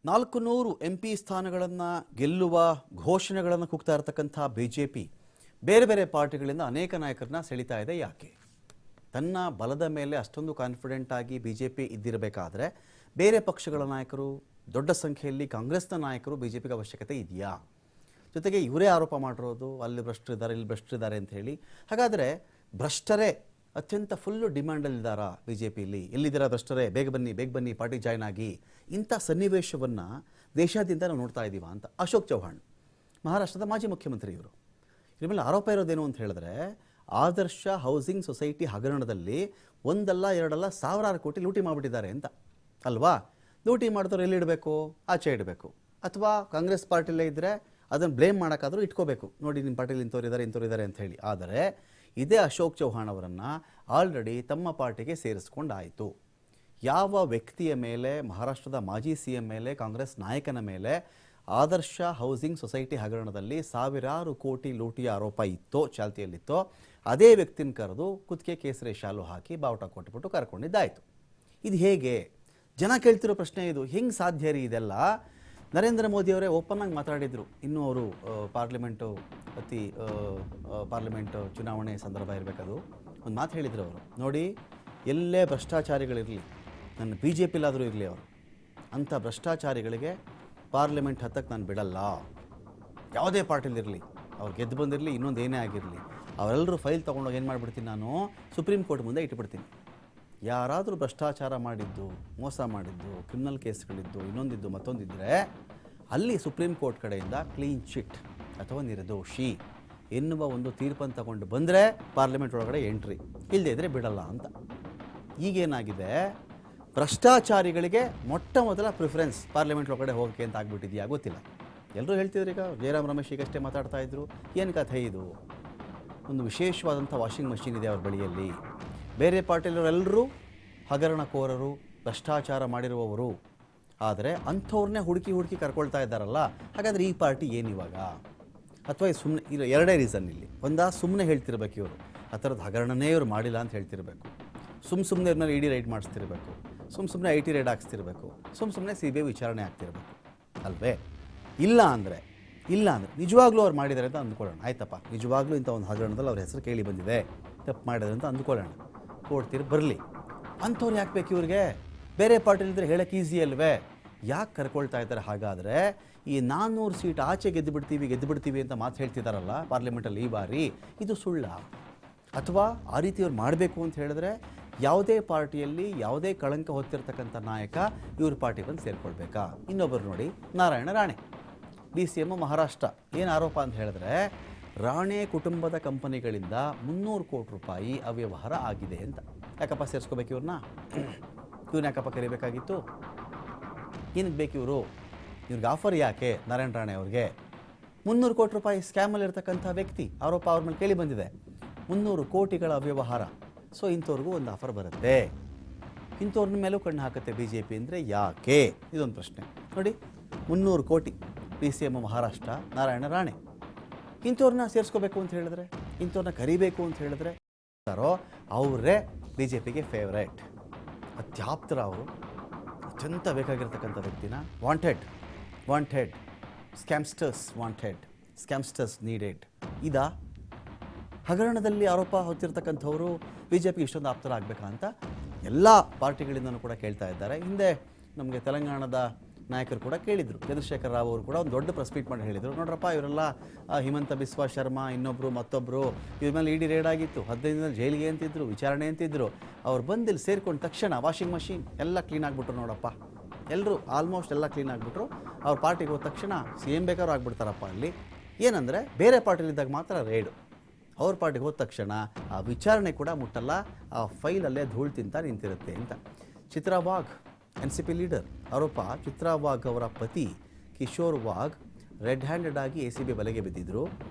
400 MP ಸ್ಥಾನಗಳನ್ನು ಗೆಲ್ಲುವ ಘೋಷಣೆಗಳನ್ನು ಕೂಗ್ತಾ ಇರತಕ್ಕಂಥ ಬಿಜೆಪಿ ಬೇರೆ ಬೇರೆ ಪಾರ್ಟಿಗಳಿಂದ ಅನೇಕ ನಾಯಕರನ್ನ ಸೆಳಿತಾ ಇದೆ. ಯಾಕೆ? ತನ್ನ ಬಲದ ಮೇಲೆ ಅಷ್ಟೊಂದು ಕಾನ್ಫಿಡೆಂಟ್ ಆಗಿ ಬಿಜೆಪಿ ಇದ್ದಿರಬೇಕಾದ್ರೆ ಬೇರೆ ಪಕ್ಷಗಳ ನಾಯಕರು, ದೊಡ್ಡ ಸಂಖ್ಯೆಯಲ್ಲಿ ಕಾಂಗ್ರೆಸ್ನ ನಾಯಕರು ಬಿಜೆಪಿಗೆ ಅವಶ್ಯಕತೆ ಇದೆಯಾ? ಜೊತೆಗೆ ಇವರೇ ಆರೋಪ ಮಾಡಿರೋದು ಅಲ್ಲಿ ಭ್ರಷ್ಟರಿದ್ದಾರೆ, ಇಲ್ಲಿ ಭ್ರಷ್ಟರಿದ್ದಾರೆ ಅಂತ ಹೇಳಿ. ಹಾಗಾದರೆ ಭ್ರಷ್ಟರೇ ಅತ್ಯಂತ ಫುಲ್ಲು ಡಿಮ್ಯಾಂಡಲ್ಲಿದ್ದಾರಾ ಬಿಜೆಪಿಯಲ್ಲಿ? ಎಲ್ಲಿದ್ದೀರಾ ಭ್ರಷ್ಟರೇ, ಬೇಗ ಬನ್ನಿ ಪಾರ್ಟಿ ಜಾಯ್ನ್ ಆಗಿ. ಇಂಥ ಸನ್ನಿವೇಶವನ್ನು ದೇಶಾದ್ಯಂತ ನಾವು ನೋಡ್ತಾ ಇದ್ದೀವ ಅಂತ ಅಶೋಕ್ ಚೌಹಾಣ್, ಮಹಾರಾಷ್ಟ್ರದ ಮಾಜಿ ಮುಖ್ಯಮಂತ್ರಿ, ಇವರು ಇದ್ರ ಮೇಲೆ ಆರೋಪ ಇರೋದೇನು ಅಂತ ಹೇಳಿದ್ರೆ, ಆದರ್ಶ ಹೌಸಿಂಗ್ ಸೊಸೈಟಿ ಹಗರಣದಲ್ಲಿ ಒಂದಲ್ಲ ಎರಡಲ್ಲ ಸಾವಿರಾರು ಕೋಟಿ ಲೂಟಿ ಮಾಡಿಬಿಟ್ಟಿದ್ದಾರೆ ಅಂತ ಅಲ್ವಾ? ಲೂಟಿ ಮಾಡಿದವ್ರು ಎಲ್ಲಿಡಬೇಕು? ಆಚೆ ಇಡಬೇಕು. ಅಥವಾ ಕಾಂಗ್ರೆಸ್ ಪಾರ್ಟಿಲೇ ಇದ್ದರೆ ಅದನ್ನು ಬ್ಲೇಮ್ ಮಾಡೋಕ್ಕಾದರೂ ಇಟ್ಕೋಬೇಕು, ನೋಡಿ ನಿಮ್ಮ ಪಾರ್ಟಿಲಿ ಇಂಥವ್ರಿದ್ದಾರೆ ಅಂತ ಹೇಳಿ. ಆದರೆ ಇದೇ ಅಶೋಕ್ ಚೌಹಾಣ್ ಅವರನ್ನು ಆಲ್ರೆಡಿ ತಮ್ಮ ಪಾರ್ಟಿಗೆ ಸೇರಿಸ್ಕೊಂಡಾಯಿತು. ಯಾವ ವ್ಯಕ್ತಿಯ ಮೇಲೆ, ಮಹಾರಾಷ್ಟ್ರದ ಮಾಜಿ CM ಮೇಲೆ, ಕಾಂಗ್ರೆಸ್ ನಾಯಕನ ಮೇಲೆ ಆದರ್ಶ ಹೌಸಿಂಗ್ ಸೊಸೈಟಿ ಹಗರಣದಲ್ಲಿ ಸಾವಿರಾರು ಕೋಟಿ ಲೂಟಿಯ ಆರೋಪ ಇತ್ತೋ, ಚಾಲ್ತಿಯಲ್ಲಿತ್ತೋ, ಅದೇ ವ್ಯಕ್ತಿನ ಕರೆದು ಕುತ್ತಿಗೆ ಕೇಸರಿ ಶಾಲು ಹಾಕಿ ಬಾವುಟ ಕೊಟ್ಬಿಟ್ಟು ಕರ್ಕೊಂಡಿದ್ದಾಯಿತು. ಇದು ಹೇಗೆ? ಜನ ಕೇಳ್ತಿರೋ ಪ್ರಶ್ನೆ ಇದು. ಹೆಂಗೆ ಸಾಧ್ಯ ರೀ ಇದೆಲ್ಲ? ನರೇಂದ್ರ ಮೋದಿಯವರೇ ಓಪನ್ ಆಗಿ ಮಾತಾಡಿದರು. ಇನ್ನೂ ಅವರು ಪಾರ್ಲಿಮೆಂಟ್ ಚುನಾವಣೆ ಸಂದರ್ಭ ಇರಬೇಕದು, ಒಂದು ಮಾತು ಹೇಳಿದರು ಅವರು. ನೋಡಿ, ಎಲ್ಲೇ ಭ್ರಷ್ಟಾಚಾರಿಗಳಿರಲಿ, ನನ್ನ BJPಲಾದರೂ ಇರಲಿ, ಅವರು ಅಂಥ ಭ್ರಷ್ಟಾಚಾರಿಗಳಿಗೆ ಪಾರ್ಲಿಮೆಂಟ್ ಹತ್ತಕ್ಕೆ ನಾನು ಬಿಡಲ್ಲ. ಯಾವುದೇ ಪಾರ್ಟಿಲಿರಲಿ, ಅವ್ರು ಗೆದ್ದು ಬಂದಿರಲಿ, ಇನ್ನೊಂದು ಏನೇ ಆಗಿರಲಿ, ಅವರೆಲ್ಲರೂ ಫೈಲ್ ತೊಗೊಂಡೋಗಿ ಏನು ಮಾಡಿಬಿಡ್ತೀನಿ, ನಾನು ಸುಪ್ರೀಂ ಕೋರ್ಟ್ ಮುಂದೆ ಇಟ್ಬಿಡ್ತೀನಿ. ಯಾರಾದರೂ ಭ್ರಷ್ಟಾಚಾರ ಮಾಡಿದ್ದು, ಮೋಸ ಮಾಡಿದ್ದು, ಕ್ರಿಮಿನಲ್ ಕೇಸ್ಗಳಿದ್ದು, ಇನ್ನೊಂದಿದ್ದು ಮತ್ತೊಂದಿದ್ದರೆ ಅಲ್ಲಿ ಸುಪ್ರೀಂ ಕೋರ್ಟ್ ಕಡೆಯಿಂದ ಕ್ಲೀನ್ ಚಿಟ್ ಅಥವಾ ನಿರ್ದೋಷಿ ಎನ್ನುವ ಒಂದು ತೀರ್ಪನ್ನು ತಗೊಂಡು ಬಂದರೆ ಪಾರ್ಲಿಮೆಂಟ್ ಒಳಗಡೆ ಎಂಟ್ರಿ, ಇಲ್ಲದೇ ಇದ್ದರೆ ಬಿಡಲ್ಲ ಅಂತ. ಈಗೇನಾಗಿದೆ, ಭ್ರಷ್ಟಾಚಾರಿಗಳಿಗೆ ಮೊಟ್ಟ ಮೊದಲ ಪ್ರಿಫರೆನ್ಸ್ ಪಾರ್ಲಿಮೆಂಟ್ ಒಳಗಡೆ ಹೋಗೋಕ್ಕೆ ಅಂತ ಆಗ್ಬಿಟ್ಟಿದೆಯಾ ಗೊತ್ತಿಲ್ಲ. ಎಲ್ಲರೂ ಹೇಳ್ತಿದ್ರು. ಈಗ ಜಯರಾಮ್ ರಮೇಶ್ ಈಗಷ್ಟೇ ಮಾತಾಡ್ತಾ ಇದ್ರು, ಏನು ಕಥೆ ಇದು? ಒಂದು ವಿಶೇಷವಾದಂಥ ವಾಷಿಂಗ್ ಮಷೀನ್ ಇದೆ ಅವ್ರ ಬಳಿಯಲ್ಲಿ. ಬೇರೆ ಪಾರ್ಟಿಯವರೆಲ್ಲರೂ ಹಗರಣಕೋರರು, ಭ್ರಷ್ಟಾಚಾರ ಮಾಡಿರುವವರು. ಆದರೆ ಅಂಥವ್ರನ್ನೇ ಹುಡುಕಿ ಕರ್ಕೊಳ್ತಾ ಇದ್ದಾರಲ್ಲ. ಹಾಗಾದರೆ ಈ ಪಾರ್ಟಿ ಏನಿವಾಗ? ಅಥವಾ ಸುಮ್ಮನೆ ಇರೋ ಎರಡೇ ರೀಸನ್ ಇಲ್ಲಿ. ಸುಮ್ಮನೆ ಹೇಳ್ತಿರ್ಬೇಕು ಇವರು, ಆ ಥರದ ಹಗರಣನೇ ಇವರು ಮಾಡಿಲ್ಲ ಅಂತ ಹೇಳ್ತಿರ್ಬೇಕು. ಸುಮ್ಮನೆ ಇವ್ರನ್ನ ED ರೈಡ್ ಮಾಡಿಸ್ತಿರ್ಬೇಕು, ಸುಮ್ಮನೆ IT ರೈಡ್ ಹಾಕ್ಸ್ತಿರ್ಬೇಕು, ಸುಮ್ಮನೆ CBI ವಿಚಾರಣೆ ಆಗ್ತಿರ್ಬೇಕು ಅಲ್ವೇ? ಇಲ್ಲ ಅಂದರೆ ನಿಜವಾಗ್ಲೂ ಅವ್ರು ಮಾಡಿದ್ದಾರೆ ಅಂತ ಅಂದ್ಕೊಳ್ಳೋಣ. ಆಯ್ತಪ್ಪ, ನಿಜವಾಗ್ಲೂ ಇಂಥ ಒಂದು ಹಗರಣದಲ್ಲಿ ಅವ್ರ ಹೆಸರು ಕೇಳಿ ಬಂದಿದೆ, ತಪ್ಪು ಮಾಡಿದ್ರೆ ಅಂತ ಅಂದ್ಕೊಳ್ಳೋಣ, ಕೊಡ್ತೀರಿ ಬರಲಿ. ಅಂಥವ್ರು ಯಾಕೆ ಬೇಕು ಇವ್ರಿಗೆ? ಬೇರೆ ಪಾರ್ಟಿಲಿದ್ದರೆ ಹೇಳೋಕ್ಕೆ ಈಸಿ ಅಲ್ವೇ? ಯಾಕೆ ಕರ್ಕೊಳ್ತಾ ಇದ್ದಾರೆ? ಹಾಗಾದರೆ ಈ 400 ಸೀಟ್ ಆಚೆ ಗೆದ್ದು ಬಿಡ್ತೀವಿ ಅಂತ ಮಾತು ಹೇಳ್ತಿದ್ದಾರಲ್ಲ ಪಾರ್ಲಿಮೆಂಟಲ್ಲಿ ಈ ಬಾರಿ, ಇದು ಸುಳ್ಳ? ಅಥವಾ ಆ ರೀತಿ ಅವ್ರು ಮಾಡಬೇಕು ಅಂತ ಹೇಳಿದ್ರೆ ಯಾವುದೇ ಪಾರ್ಟಿಯಲ್ಲಿ ಯಾವುದೇ ಕಳಂಕ ಹೊತ್ತಿರ್ತಕ್ಕಂಥ ನಾಯಕ ಇವ್ರ ಪಾರ್ಟಿ ಬಂದು ಸೇರಿಕೊಳ್ಬೇಕಾ? ಇನ್ನೊಬ್ಬರು ನೋಡಿ, ನಾರಾಯಣ ರಾಣೆ, DCM ಮಹಾರಾಷ್ಟ್ರ. ಏನು ಆರೋಪ ಅಂತ ಹೇಳಿದ್ರೆ, ರಾಣೆ ಕುಟುಂಬದ ಕಂಪನಿಗಳಿಂದ 300 ಕೋಟಿ ರೂಪಾಯಿ ಅವ್ಯವಹಾರ ಆಗಿದೆ ಅಂತ. ಯಾಕಪ್ಪ ಸೇರಿಸ್ಕೋಬೇಕು ಇವ್ರನ್ನ ಯಾಕಪ್ಪ ಕರಿಬೇಕಾಗಿತ್ತು? ಏನಕ್ಕೆ ಬೇಕು ಇವ್ರಿಗೆ ಆಫರ್ ಯಾಕೆ? ನಾರಾಯಣ ರಾಣೆ ಅವ್ರಿಗೆ 300 ಕೋಟಿ ರೂಪಾಯಿ ಸ್ಕ್ಯಾಮಲ್ಲಿರ್ತಕ್ಕಂಥ ವ್ಯಕ್ತಿ, ಆರೋಪ ಅವ್ರ ಮೇಲೆ ಕೇಳಿ ಬಂದಿದೆ. 300 ಕೋಟಿಗಳ ಅವ್ಯವಹಾರ. ಸೊ ಇಂಥವ್ರಿಗೂ ಒಂದು ಆಫರ್ ಬರುತ್ತೆ. ಇಂಥವ್ರ ಮೇಲೂ ಕಣ್ಣು ಹಾಕುತ್ತೆ BJP ಅಂದರೆ ಯಾಕೆ? ಇದೊಂದು ಪ್ರಶ್ನೆ. ನೋಡಿ, 300 ಕೋಟಿ DCM ಮಹಾರಾಷ್ಟ್ರ, ನಾರಾಯಣ ರಾಣೆ. ಇಂಥವ್ರನ್ನ ಸೇರಿಸ್ಕೋಬೇಕು ಅಂತ ಹೇಳಿದ್ರೆ, ಇಂಥವ್ರನ್ನ ಕರಿಬೇಕು ಅಂತ ಹೇಳಿದ್ರೆ ಅವರೇ BJPಗೆ ಫೇವ್ರೇಟ್, ಅತ್ಯಾಪ್ತರ, ಅವರು ಅತ್ಯಂತ ಬೇಕಾಗಿರ್ತಕ್ಕಂಥ ವ್ಯಕ್ತಿನ ವಾಂಟೆಡ್ ಸ್ಕ್ಯಾಮ್ಸ್ಟರ್ಸ್ ನೀಡೆಡ್. ಇದಾ ಹಗರಣದಲ್ಲಿ ಆರೋಪ ಹೊತ್ತಿರ್ತಕ್ಕಂಥವರು BJPಗೆ ಇಷ್ಟೊಂದು ಆಪ್ತರಾಗಬೇಕಾ ಅಂತ ಎಲ್ಲ ಪಾರ್ಟಿಗಳಿಂದನೂ ಕೂಡ ಕೇಳ್ತಾ ಇದ್ದಾರೆ. ಹಿಂದೆ ನಮಗೆ ತೆಲಂಗಾಣದ ನಾಯಕರು ಕೂಡ ಕೇಳಿದರು. ಚಂದ್ರಶೇಖರ್ ರಾವ್ ಅವರು ಕೂಡ ಒಂದು ದೊಡ್ಡ ಪ್ರೆಸ್ ಮೀಟ್ ಮಾಡಿ ಹೇಳಿದರು, ನೋಡ್ರಪ್ಪ ಇವರೆಲ್ಲ ಹಿಮಂತ ಬಿಸ್ವಾ ಶರ್ಮಾ, ಮತ್ತೊಬ್ಬರು ಇವ್ರ ಮೇಲೆ ED ರೇಡ್ ಆಗಿತ್ತು, 15 ದಿನ ಜೈಲಿಗೆ ಅಂತಿದ್ರು, ವಿಚಾರಣೆ ಅಂತಿದ್ರು. ಅವ್ರು ಬಂದಿಲ್ಲಿ ಸೇರ್ಕೊಂಡು ತಕ್ಷಣ ವಾಷಿಂಗ್ ಮಷೀನ್ ಎಲ್ಲ ಕ್ಲೀನ್ ಆಗಿಬಿಟ್ರು. ನೋಡಪ್ಪ, ಎಲ್ಲರೂ ಆಲ್ಮೋಸ್ಟ್ ಎಲ್ಲ ಕ್ಲೀನ್ ಆಗಿಬಿಟ್ರು. ಅವ್ರ ಪಾರ್ಟಿಗೆ ಹೋದ ತಕ್ಷಣ CM ಬೇಕಾದ್ರೂ ಆಗಿಬಿಡ್ತಾರಪ್ಪ. ಅಲ್ಲಿ ಏನಂದರೆ ಬೇರೆ ಪಾರ್ಟಿಲಿದ್ದಾಗ ಮಾತ್ರ ರೇಡು, ಅವ್ರ ಪಾರ್ಟಿಗೆ ಹೋದ ತಕ್ಷಣ ಆ ವಿಚಾರಣೆ ಕೂಡ ಮುಟ್ಟಲ್ಲ, ಆ ಫೈಲಲ್ಲೇ ಧೂಳು ತಿಂತ ನಿಂತಿರುತ್ತೆ ಅಂತ. ಚಿತ್ರಾ ವಾಘ್, NCP ಲೀಡರ್ ಆರೋಪ. ಚಿತ್ರಾ ವಾಘ್ ಅವರ ಪತಿ ಕಿಶೋರ್ ವಾಘ್ ರೆಡ್ ಹ್ಯಾಂಡೆಡ್ ಆಗಿ ACB ಬಲೆಗೆ ಬಿದ್ದಿದ್ರು.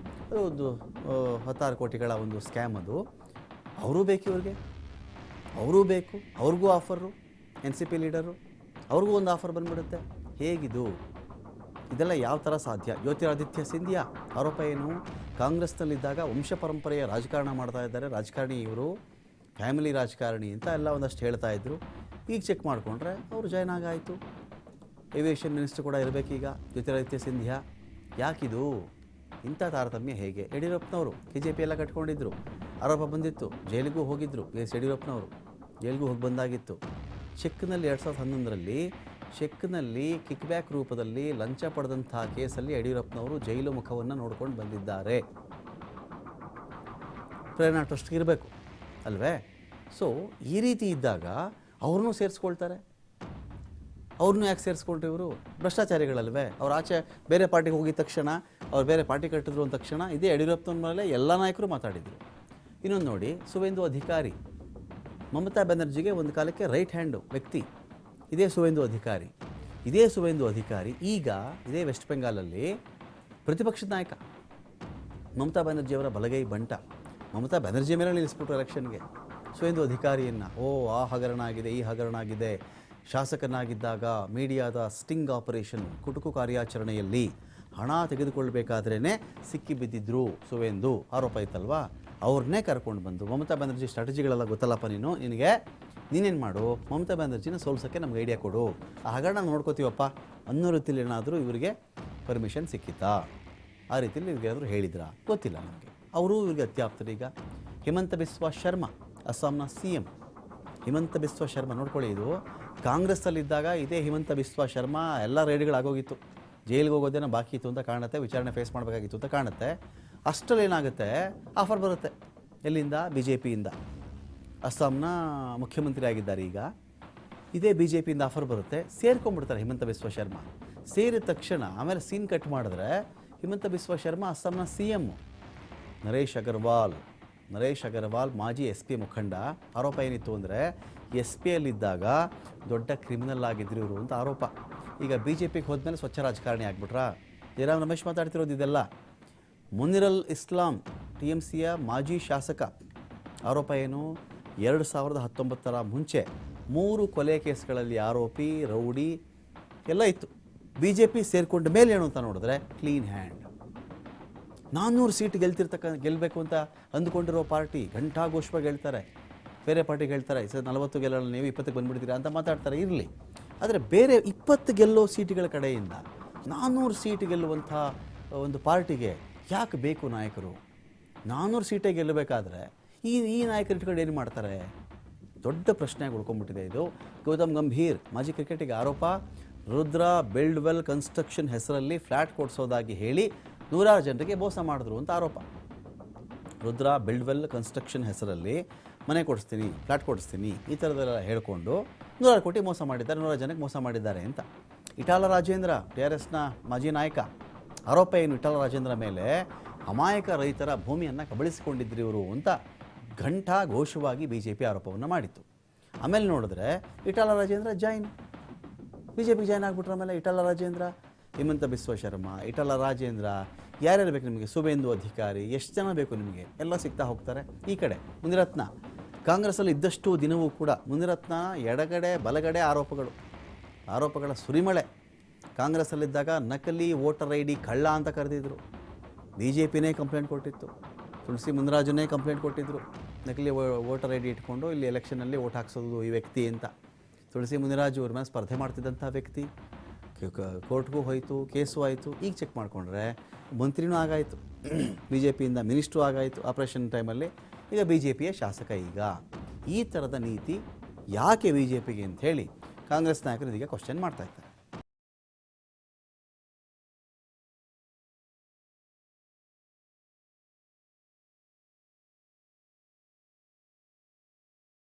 ಅದು ಒಂದು 16 ಕೋಟಿಗಳ ಒಂದು ಸ್ಕ್ಯಾಮ್. ಅದು ಅವರೂ ಬೇಕು, ಅವ್ರಿಗೂ ಆಫರು. NCP ಲೀಡರು, ಅವ್ರಿಗೂ ಒಂದು ಆಫರ್ ಬಂದ್ಬಿಡುತ್ತೆ. ಹೇಗಿದು? ಇದೆಲ್ಲ ಯಾವ ಥರ ಸಾಧ್ಯ? ಜ್ಯೋತಿರಾದಿತ್ಯ ಸಿಂಧಿಯಾ ಆರೋಪ ಏನು? ಕಾಂಗ್ರೆಸ್ನಲ್ಲಿದ್ದಾಗ ವಂಶ ಪರಂಪರೆಯ ರಾಜಕಾರಣ ಮಾಡ್ತಾ ಇದ್ದಾರೆ, ರಾಜಕಾರಣಿ ಇವರು, ಫ್ಯಾಮಿಲಿ ರಾಜಕಾರಣಿ ಅಂತ ಎಲ್ಲ ಒಂದಷ್ಟು ಹೇಳ್ತಾ ಇದ್ರು. ಈಗ ಚೆಕ್ ಮಾಡಿಕೊಂಡ್ರೆ ಅವರು ಜಾಯ್ನ್ ಆಗಾಯಿತು. ಏವಿಯೇಷನ್ ಮಿನಿಸ್ಟರ್ ಕೂಡ ಇರಬೇಕೀಗ ಜ್ಯೋತಿರಾದಿತ್ಯ ಸಿಂಧ್ಯಾ. ಯಾಕಿದು ಇಂಥ ತಾರತಮ್ಯ ಹೇಗೆ? ಯಡಿಯೂರಪ್ಪನವರು KJP ಎಲ್ಲ ಕಟ್ಕೊಂಡಿದ್ದರು, ಆರೋಪ ಬಂದಿತ್ತು, ಜೈಲಿಗೂ ಹೋಗಿದ್ದರು. ಯಡಿಯೂರಪ್ಪನವರು ಜೈಲಿಗೂ ಹೋಗಿ ಬಂದಾಗಿತ್ತು. ಚೆಕ್ನಲ್ಲಿ 2011ರಲ್ಲಿ ಚೆಕ್ನಲ್ಲಿ ಕಿಕ್ ಬ್ಯಾಕ್ ರೂಪದಲ್ಲಿ ಲಂಚ ಪಡೆದಂಥ ಕೇಸಲ್ಲಿ ಯಡಿಯೂರಪ್ಪನವರು ಜೈಲು ಮುಖವನ್ನು ನೋಡ್ಕೊಂಡು ಬಂದಿದ್ದಾರೆ. ಪ್ರೇರಣಾ ಟ್ರಸ್ಟ್ಗೆ ಇರಬೇಕು ಅಲ್ವೇ? ಸೊ ಈ ರೀತಿ ಇದ್ದಾಗ ಅವ್ರನ್ನೂ ಸೇರಿಸ್ಕೊಳ್ತಾರೆ. ಅವ್ರನ್ನೂ ಯಾಕೆ ಸೇರಿಸ್ಕೊಂಡ್ರು? ಇವರು ಭ್ರಷ್ಟಾಚಾರಿಗಳಲ್ವೇ? ಅವ್ರು ಆಚೆ ಬೇರೆ ಪಾರ್ಟಿಗೆ ಹೋಗಿದ ತಕ್ಷಣ, ಅವ್ರು ಬೇರೆ ಪಾರ್ಟಿ ಕಟ್ಟಿದ್ರು ಅಂದ ತಕ್ಷಣ ಇದೇ ಯಡಿಯೂರಪ್ಪನ ಮೇಲೆ ಎಲ್ಲ ನಾಯಕರು ಮಾತಾಡಿದರು. ಇನ್ನೊಂದು ನೋಡಿ, ಸುವೇಂದು ಅಧಿಕಾರಿ ಮಮತಾ ಬ್ಯಾನರ್ಜಿಗೆ ಒಂದು ಕಾಲಕ್ಕೆ ರೈಟ್ ಹ್ಯಾಂಡು ವ್ಯಕ್ತಿ ಇದೇ ಸುವೇಂದು ಅಧಿಕಾರಿ. ಇದೇ ಸುವೇಂದು ಅಧಿಕಾರಿ ಈಗ ಇದೇ ವೆಸ್ಟ್ ಬೆಂಗಾಲಲ್ಲಿ ಪ್ರತಿಪಕ್ಷದ ನಾಯಕ. ಮಮತಾ ಬ್ಯಾನರ್ಜಿಯವರ ಬಲಗೈ ಬಂಟ. ಮಮತಾ ಬ್ಯಾನರ್ಜಿ ಮೇಲೆ ನಿಲ್ಲಿಸ್ಬಿಟ್ರು ಎಲೆಕ್ಷನ್ಗೆ ಸುವೇಂದು ಅಧಿಕಾರಿಯನ್ನು. ಆ ಹಗರಣ ಆಗಿದೆ, ಈ ಹಗರಣ ಆಗಿದೆ. ಶಾಸಕನಾಗಿದ್ದಾಗ ಮೀಡಿಯಾದ ಸ್ಟಿಂಗ್ ಆಪರೇಷನ್, ಕುಟುಕು ಕಾರ್ಯಾಚರಣೆಯಲ್ಲಿ ಹಣ ತೆಗೆದುಕೊಳ್ಬೇಕಾದ್ರೇ ಸಿಕ್ಕಿ ಬಿದ್ದಿದ್ರು ಸುವೇಂದು, ಆರೋಪ ಇತ್ತಲ್ವಾ? ಅವ್ರನ್ನೇ ಕರ್ಕೊಂಡು ಬಂದು ಮಮತಾ ಬ್ಯಾನರ್ಜಿ ಸ್ಟ್ರಾಟಜಿಗಳೆಲ್ಲ ಗೊತ್ತಲ್ಲಪ್ಪ ನೀನೇನು ಮಾಡು, ಮಮತಾ ಬ್ಯಾನರ್ಜಿನ ಸೋಲ್ಸೋಕ್ಕೆ ನಮ್ಗೆ ಐಡಿಯಾ ಕೊಡು, ಆ ಹಗರಣ ನೋಡ್ಕೋತೀವಪ್ಪ ಅನ್ನೋ ರೀತಿಯಲ್ಲಿ ಏನಾದರೂ ಇವರಿಗೆ ಪರ್ಮಿಷನ್ ಸಿಕ್ಕಿತ್ತಾ? ಆ ರೀತಿಯಲ್ಲಿ ಇವ್ರಿಗೇನಾದರೂ ಹೇಳಿದ್ರಾ? ಗೊತ್ತಿಲ್ಲ ನಮಗೆ. ಅವರು ಇವ್ರಿಗೆ ಅತ್ಯಾಪ್ತರೀಗ. ಹಿಮಂತ ಬಿಸ್ವಾ ಶರ್ಮಾ ಅಸ್ಸಾಂನ CM. ಹಿಮಂತ ಬಿಸ್ವಾ ಶರ್ಮಾ ನೋಡ್ಕೊಳ್ಳಿ, ಇದು ಕಾಂಗ್ರೆಸ್ಸಲ್ಲಿದ್ದಾಗ ಇದೇ ಹಿಮಂತ ಬಿಸ್ವಾ ಶರ್ಮಾ ಎಲ್ಲ ರೇಡ್ಗಳಾಗೋಗಿತ್ತು. ಜೈಲಿಗೆ ಹೋಗೋದೇನೋ ಬಾಕಿ ಇತ್ತು ಅಂತ ಕಾಣುತ್ತೆ, ವಿಚಾರಣೆ ಫೇಸ್ ಮಾಡಬೇಕಾಗಿತ್ತು ಅಂತ ಕಾಣುತ್ತೆ. ಅಷ್ಟರಲ್ಲಿ ಏನಾಗುತ್ತೆ, ಆಫರ್ ಬರುತ್ತೆ. ಎಲ್ಲಿಂದ? BJPಯಿಂದ. ಅಸ್ಸಾಂನ ಮುಖ್ಯಮಂತ್ರಿ ಆಗಿದ್ದಾರೆ ಈಗ. ಇದೇ BJPಯಿಂದ ಆಫರ್ ಬರುತ್ತೆ, ಸೇರ್ಕೊಂಡ್ಬಿಡ್ತಾರೆ ಹಿಮಂತ ಬಿಸ್ವಾ ಶರ್ಮಾ. ಸೇರಿದ ತಕ್ಷಣ ಆಮೇಲೆ ಸೀನ್ ಕಟ್ ಮಾಡಿದ್ರೆ ಹಿಮಂತ ಬಿಸ್ವಾ ಶರ್ಮಾ ಅಸ್ಸಾಂನ CM. ನರೇಶ್ ಅಗರ್ವಾಲ್ ಮಾಜಿ SP ಮುಖಂಡ. ಆರೋಪ ಏನಿತ್ತು ಅಂದರೆ SP ಯಲ್ಲಿದ್ದಾಗ ದೊಡ್ಡ ಕ್ರಿಮಿನಲ್ ಆಗಿದ್ರು ಇವರು ಅಂತ ಆರೋಪ. ಈಗ BJPಗೆ ಹೋದ್ಮೇಲೆ ಸ್ವಚ್ಛ ರಾಜಕಾರಣಿ ಆಗ್ಬಿಟ್ರಾ? ಜಯರಾಮ್ ರಮೇಶ್ ಮಾತಾಡ್ತಿರೋದು ಇದೆಲ್ಲ. ಮುನಿರಲ್ ಇಸ್ಲಾಂ TMCಯ ಮಾಜಿ ಶಾಸಕ. ಆರೋಪ ಏನು? 2019ರ ಮುಂಚೆ 3 ಕೊಲೆ ಕೇಸ್ಗಳಲ್ಲಿ ಆರೋಪಿ, ರೌಡಿ ಎಲ್ಲ ಇತ್ತು. BJP ಸೇರಿಕೊಂಡ ಮೇಲೆ ಏನು ಅಂತ ನೋಡಿದ್ರೆ ಕ್ಲೀನ್ ಹ್ಯಾಂಡ್. 400 ಸೀಟ್ ಗೆಲ್ಲಬೇಕು ಅಂತ ಅಂದುಕೊಂಡಿರೋ ಪಾರ್ಟಿ ಘಂಟಾಘೋಷವಾಗಿ ಹೇಳ್ತಾರೆ. ಬೇರೆ ಪಾರ್ಟಿಗೆ ಹೇಳ್ತಾರೆ ಸರ್ 40 ಗೆಲ್ಲಲ್ಲ, ನೀವು 20ಕ್ಕೆ ಬಂದುಬಿಡ್ತೀರಾ ಅಂತ ಮಾತಾಡ್ತಾರೆ. ಇರಲಿ, ಆದರೆ ಬೇರೆ 20 ಗೆಲ್ಲೋ ಸೀಟುಗಳ ಕಡೆಯಿಂದ 400 ಸೀಟ್ ಗೆಲ್ಲುವಂಥ ಒಂದು ಪಾರ್ಟಿಗೆ ಯಾಕೆ ಬೇಕು ನಾಯಕರು? 400 ಸೀಟೇ ಗೆಲ್ಲಬೇಕಾದ್ರೆ ಈ ನಾಯಕರು ಇಟ್ಕೊಂಡು ಏನು ಮಾಡ್ತಾರೆ? ದೊಡ್ಡ ಪ್ರಶ್ನೆಯಾಗಿ ಉಳ್ಕೊಂಡ್ಬಿಟ್ಟಿದೆ ಇದು. ಗೌತಮ್ ಗಂಭೀರ್ ಮಾಜಿ ಕ್ರಿಕೆಟಿಗೆ ಆರೋಪ, ರುದ್ರಾ ಬಿಲ್ಡ್ವೆಲ್ ಕನ್ಸ್ಟ್ರಕ್ಷನ್ ಹೆಸರಲ್ಲಿ ಫ್ಲ್ಯಾಟ್ ಕೊಡಿಸೋದಾಗಿ ಹೇಳಿ 100 ಜನರಿಗೆ ಮೋಸ ಮಾಡಿದ್ರು ಅಂತ ಆರೋಪ. ರುದ್ರಾ ಬಿಲ್ಡ್ವೆಲ್ ಕನ್ಸ್ಟ್ರಕ್ಷನ್ ಹೆಸರಲ್ಲಿ ಮನೆ ಕೊಡಿಸ್ತೀನಿ, ಫ್ಲ್ಯಾಟ್ ಕೊಡಿಸ್ತೀನಿ, ಈ ಥರದ್ದೆಲ್ಲ ಹೇಳಿಕೊಂಡು 100 ಕೋಟಿ ಮೋಸ ಮಾಡಿದ್ದಾರೆ, 100 ಜನಕ್ಕೆ ಮೋಸ ಮಾಡಿದ್ದಾರೆ ಅಂತ. ಇಟಾಲ ರಾಜೇಂದ್ರ TRSನ ಮಾಜಿ ನಾಯಕ. ಆರೋಪ ಏನು ಇಟಾಲ ರಾಜೇಂದ್ರ ಮೇಲೆ? ಅಮಾಯಕ ರೈತರ ಭೂಮಿಯನ್ನು ಕಬಳಿಸಿಕೊಂಡಿದ್ರು ಇವರು ಅಂತ ಘಂಟಾಘೋಷವಾಗಿ BJP ಆರೋಪವನ್ನು ಮಾಡಿತ್ತು. ಆಮೇಲೆ ನೋಡಿದ್ರೆ ಇಟಾಲ ರಾಜೇಂದ್ರ BJPಗೆ ಜಾಯ್ನ್ ಆಗಿಬಿಟ್ರ. ಆಮೇಲೆ ಇಟಾಲ ರಾಜೇಂದ್ರ, ಹಿಮಂತ ಬಿಸ್ವಾ ಶರ್ಮಾ, ಇಟಾಲ ರಾಜೇಂದ್ರ, ಯಾರ್ಯಾರು ಬೇಕು ನಿಮಗೆ? ಸುವೇಂದು ಅಧಿಕಾರಿ, ಎಷ್ಟು ಜನ ಬೇಕು ನಿಮಗೆ? ಎಲ್ಲ ಸಿಗ್ತಾ ಹೋಗ್ತಾರೆ. ಈ ಕಡೆ ಮುನಿರತ್ನ, ಕಾಂಗ್ರೆಸ್ಸಲ್ಲಿ ಇದ್ದಷ್ಟು ದಿನವೂ ಕೂಡ ಮುನಿರತ್ನ ಎಡಗಡೆ ಬಲಗಡೆ ಆರೋಪಗಳ ಸುರಿಮಳೆ. ಕಾಂಗ್ರೆಸ್ಸಲ್ಲಿದ್ದಾಗ ನಕಲಿ ವೋಟರ್ ID ಕಳ್ಳ ಅಂತ ಕರೆದಿದ್ರು. BJPನೇ ಕಂಪ್ಲೇಂಟ್ ಕೊಟ್ಟಿತ್ತು, ತುಳಸಿ ಮುನಿರಾಜನೇ ಕಂಪ್ಲೇಂಟ್ ಕೊಟ್ಟಿದ್ದರು, ನಕಲಿ ವೋಟರ್ ID ಇಟ್ಕೊಂಡು ಇಲ್ಲಿ ಎಲೆಕ್ಷನಲ್ಲಿ ವೋಟ್ ಹಾಕ್ಸೋದು ಈ ವ್ಯಕ್ತಿ ಅಂತ. ತುಳಸಿ ಮುನಿರಾಜು ಅವ್ರ ಮೇಲೆ ಸ್ಪರ್ಧೆ ಮಾಡ್ತಿದ್ದಂಥ ವ್ಯಕ್ತಿ. ಕೋರ್ಟ್ಗೂ ಹೋಯಿತು, ಕೇಸು ಆಯಿತು. ಈಗ ಚೆಕ್ ಮಾಡಿಕೊಂಡ್ರೆ ಮಂತ್ರಿನೂ ಆಗಾಯಿತು, BJPಯಿಂದ ಮಿನಿಸ್ಟ್ರು ಆಗಾಯಿತು ಆಪರೇಷನ್ ಟೈಮಲ್ಲಿ. ಈಗ BJPಯ ಶಾಸಕ. ಈಗ ಈ ಥರದ ನೀತಿ ಯಾಕೆ BJPಗೆ ಅಂತ ಹೇಳಿ ಕಾಂಗ್ರೆಸ್ ನಾಯಕರು ಇದೀಗ ಕ್ವಶನ್ ಮಾಡ್ತಾ ಇದ್ದಾರೆ.